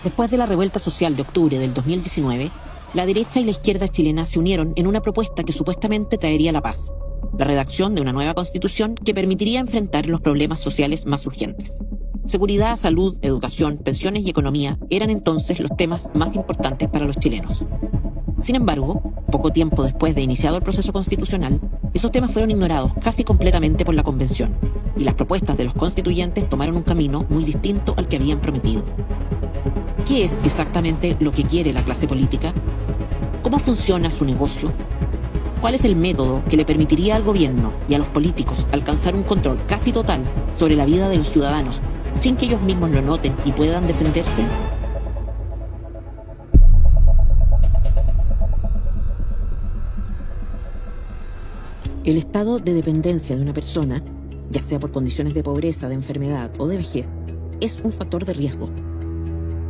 Después de la revuelta social de octubre del 2019, la derecha y la izquierda chilena se unieron en una propuesta que supuestamente traería la paz: la redacción de una nueva constitución que permitiría enfrentar los problemas sociales más urgentes. Seguridad, salud, educación, pensiones y economía eran entonces los temas más importantes para los chilenos. Sin embargo, poco tiempo después de iniciado el proceso constitucional, esos temas fueron ignorados casi completamente por la convención, y las propuestas de los constituyentes tomaron un camino muy distinto al que habían prometido. ¿Qué es exactamente lo que quiere la clase política? ¿Cómo funciona su negocio? ¿Cuál es el método que le permitiría al gobierno y a los políticos alcanzar un control casi total sobre la vida de los ciudadanos sin que ellos mismos lo noten y puedan defenderse? El estado de dependencia de una persona, ya sea por condiciones de pobreza, de enfermedad o de vejez, es un factor de riesgo.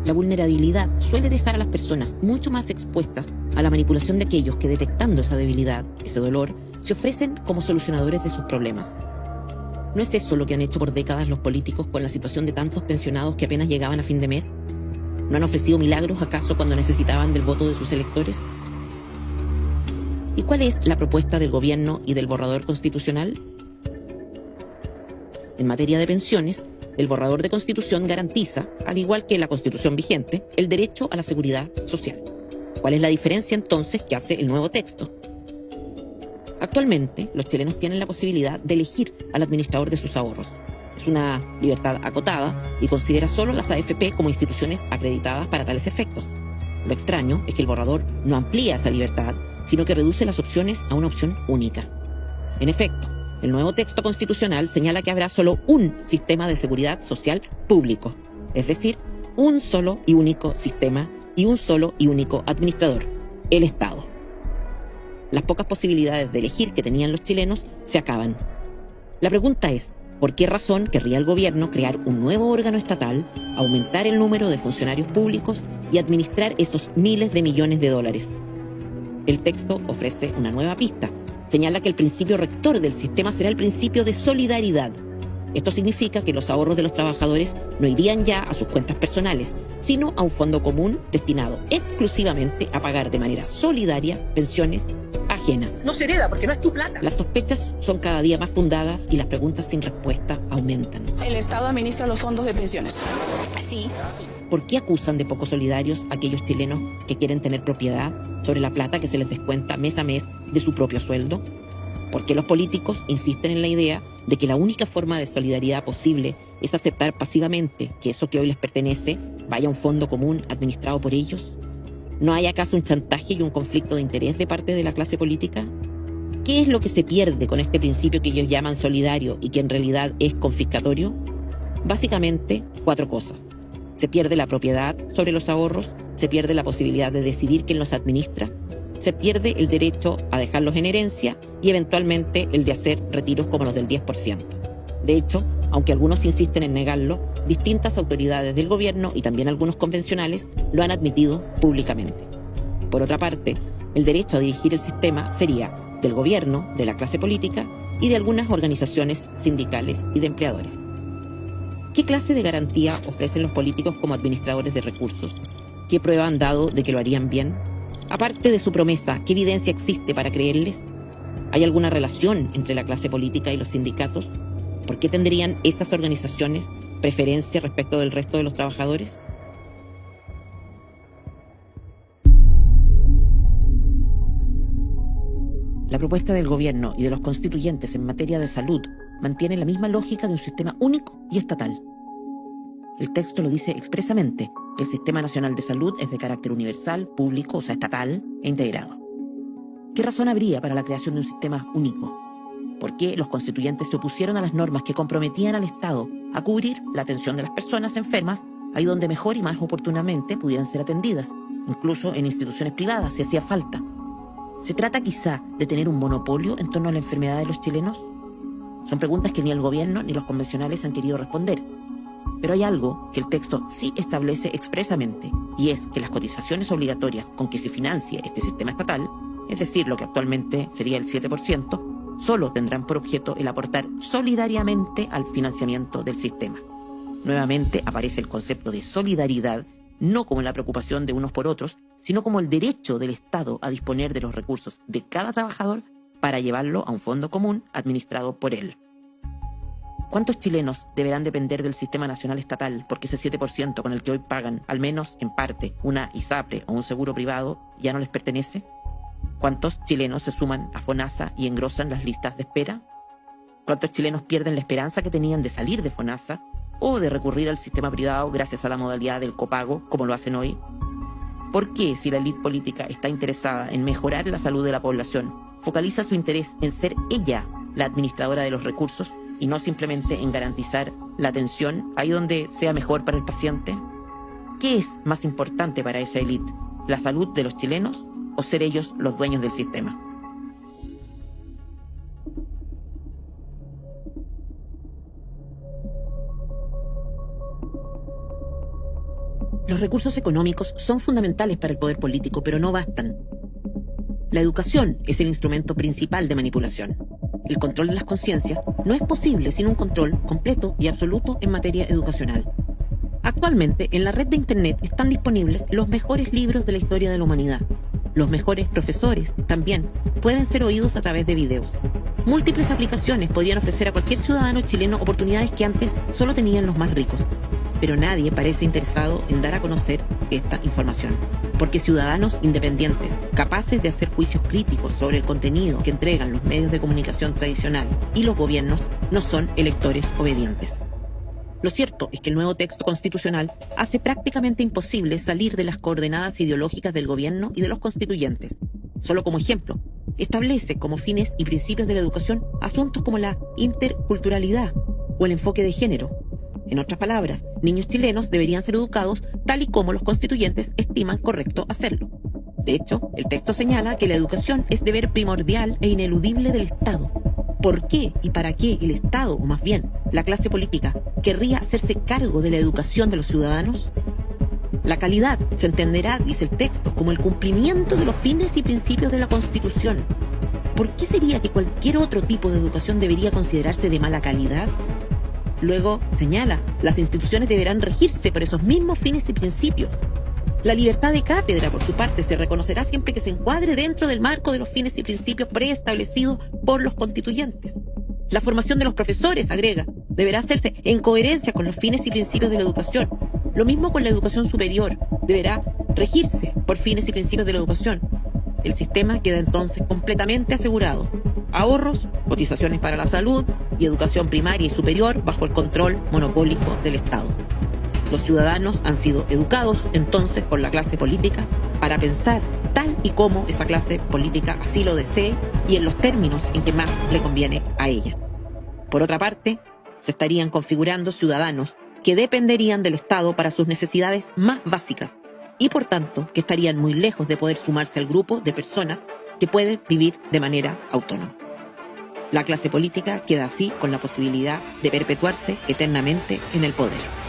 La vulnerabilidad suele dejar a las personas mucho más expuestas a la manipulación de aquellos que, detectando esa debilidad, ese dolor, se ofrecen como solucionadores de sus problemas. ¿No es eso lo que han hecho por décadas los políticos con la situación de tantos pensionados que apenas llegaban a fin de mes? ¿No han ofrecido milagros acaso cuando necesitaban del voto de sus electores? ¿Y cuál es la propuesta del gobierno y del borrador constitucional? En materia de pensiones, el borrador de Constitución garantiza, al igual que la Constitución vigente, el derecho a la seguridad social. ¿Cuál es la diferencia entonces que hace el nuevo texto? Actualmente, los chilenos tienen la posibilidad de elegir al administrador de sus ahorros. Es una libertad acotada y considera solo las AFP como instituciones acreditadas para tales efectos. Lo extraño es que el borrador no amplía esa libertad, sino que reduce las opciones a una opción única. En efecto, el nuevo texto constitucional señala que habrá solo un sistema de seguridad social público, es decir, un solo y único sistema y un solo y único administrador, el Estado. Las pocas posibilidades de elegir que tenían los chilenos se acaban. La pregunta es, ¿por qué razón querría el gobierno crear un nuevo órgano estatal, aumentar el número de funcionarios públicos y administrar esos miles de millones de dólares? El texto ofrece una nueva pista. Señala que el principio rector del sistema será el principio de solidaridad. Esto significa que los ahorros de los trabajadores no irían ya a sus cuentas personales, sino a un fondo común destinado exclusivamente a pagar de manera solidaria pensiones ajenas. No se hereda porque no es tu plata. Las sospechas son cada día más fundadas y las preguntas sin respuesta aumentan. El Estado administra los fondos de pensiones. Sí. ¿Por qué acusan de poco solidarios a aquellos chilenos que quieren tener propiedad sobre la plata que se les descuenta mes a mes de su propio sueldo? ¿Por qué los políticos insisten en la idea de que la única forma de solidaridad posible es aceptar pasivamente que eso que hoy les pertenece vaya a un fondo común administrado por ellos? ¿No hay acaso un chantaje y un conflicto de interés de parte de la clase política? ¿Qué es lo que se pierde con este principio que ellos llaman solidario y que en realidad es confiscatorio? Básicamente, 4 cosas. Se pierde la propiedad sobre los ahorros, se pierde la posibilidad de decidir quién los administra, se pierde el derecho a dejarlos en herencia y eventualmente el de hacer retiros como los del 10%. De hecho, aunque algunos insisten en negarlo, distintas autoridades del gobierno y también algunos convencionales lo han admitido públicamente. Por otra parte, el derecho a dirigir el sistema sería del gobierno, de la clase política y de algunas organizaciones sindicales y de empleadores. ¿Qué clase de garantía ofrecen los políticos como administradores de recursos? ¿Qué prueba han dado de que lo harían bien? Aparte de su promesa, ¿qué evidencia existe para creerles? ¿Hay alguna relación entre la clase política y los sindicatos? ¿Por qué tendrían esas organizaciones preferencia respecto del resto de los trabajadores? La propuesta del gobierno y de los constituyentes en materia de salud mantiene la misma lógica de un sistema único y estatal. El texto lo dice expresamente: el Sistema Nacional de Salud es de carácter universal, público, o sea, estatal e integrado. ¿Qué razón habría para la creación de un sistema único? ¿Por qué los constituyentes se opusieron a las normas que comprometían al Estado a cubrir la atención de las personas enfermas ahí donde mejor y más oportunamente pudieran ser atendidas, incluso en instituciones privadas si hacía falta? ¿Se trata quizá de tener un monopolio en torno a la enfermedad de los chilenos? Son preguntas que ni el gobierno ni los convencionales han querido responder. Pero hay algo que el texto sí establece expresamente, y es que las cotizaciones obligatorias con que se financie este sistema estatal, es decir, lo que actualmente sería el 7%, solo tendrán por objeto el aportar solidariamente al financiamiento del sistema. Nuevamente aparece el concepto de solidaridad no como la preocupación de unos por otros, sino como el derecho del Estado a disponer de los recursos de cada trabajador para llevarlo a un fondo común administrado por él. ¿Cuántos chilenos deberán depender del sistema nacional estatal porque ese 7% con el que hoy pagan, al menos en parte, una ISAPRE o un seguro privado ya no les pertenece? ¿Cuántos chilenos se suman a FONASA y engrosan las listas de espera? ¿Cuántos chilenos pierden la esperanza que tenían de salir de FONASA o de recurrir al sistema privado gracias a la modalidad del copago, como lo hacen hoy? ¿Por qué, si la élite política está interesada en mejorar la salud de la población, focaliza su interés en ser ella la administradora de los recursos y no simplemente en garantizar la atención ahí donde sea mejor para el paciente? ¿Qué es más importante para esa élite? ¿La salud de los chilenos o ser ellos los dueños del sistema? Los recursos económicos son fundamentales para el poder político, pero no bastan. La educación es el instrumento principal de manipulación. El control de las conciencias no es posible sin un control completo y absoluto en materia educacional. Actualmente, en la red de Internet están disponibles los mejores libros de la historia de la humanidad. Los mejores profesores también pueden ser oídos a través de videos. Múltiples aplicaciones podrían ofrecer a cualquier ciudadano chileno oportunidades que antes solo tenían los más ricos. Pero nadie parece interesado en dar a conocer esta información. Porque ciudadanos independientes, capaces de hacer juicios críticos sobre el contenido que entregan los medios de comunicación tradicional y los gobiernos, no son electores obedientes. Lo cierto es que el nuevo texto constitucional hace prácticamente imposible salir de las coordenadas ideológicas del gobierno y de los constituyentes. Solo como ejemplo, establece como fines y principios de la educación asuntos como la interculturalidad o el enfoque de género. En otras palabras, niños chilenos deberían ser educados tal y como los constituyentes estiman correcto hacerlo. De hecho, el texto señala que la educación es deber primordial e ineludible del Estado. ¿Por qué y para qué el Estado, o más bien la clase política, querría hacerse cargo de la educación de los ciudadanos? La calidad se entenderá, dice el texto, como el cumplimiento de los fines y principios de la Constitución. ¿Por qué sería que cualquier otro tipo de educación debería considerarse de mala calidad? Luego, señala, las instituciones deberán regirse por esos mismos fines y principios. La libertad de cátedra, por su parte, se reconocerá siempre que se encuadre dentro del marco de los fines y principios preestablecidos por los constituyentes. La formación de los profesores, agrega, deberá hacerse en coherencia con los fines y principios de la educación. Lo mismo con la educación superior, deberá regirse por fines y principios de la educación. El sistema queda entonces completamente asegurado. Ahorros, cotizaciones para la salud y educación primaria y superior bajo el control monopólico del Estado. Los ciudadanos han sido educados entonces por la clase política para pensar tal y como esa clase política así lo desee y en los términos en que más le conviene a ella. Por otra parte, se estarían configurando ciudadanos que dependerían del Estado para sus necesidades más básicas y por tanto que estarían muy lejos de poder sumarse al grupo de personas que pueden vivir de manera autónoma. La clase política queda así con la posibilidad de perpetuarse eternamente en el poder.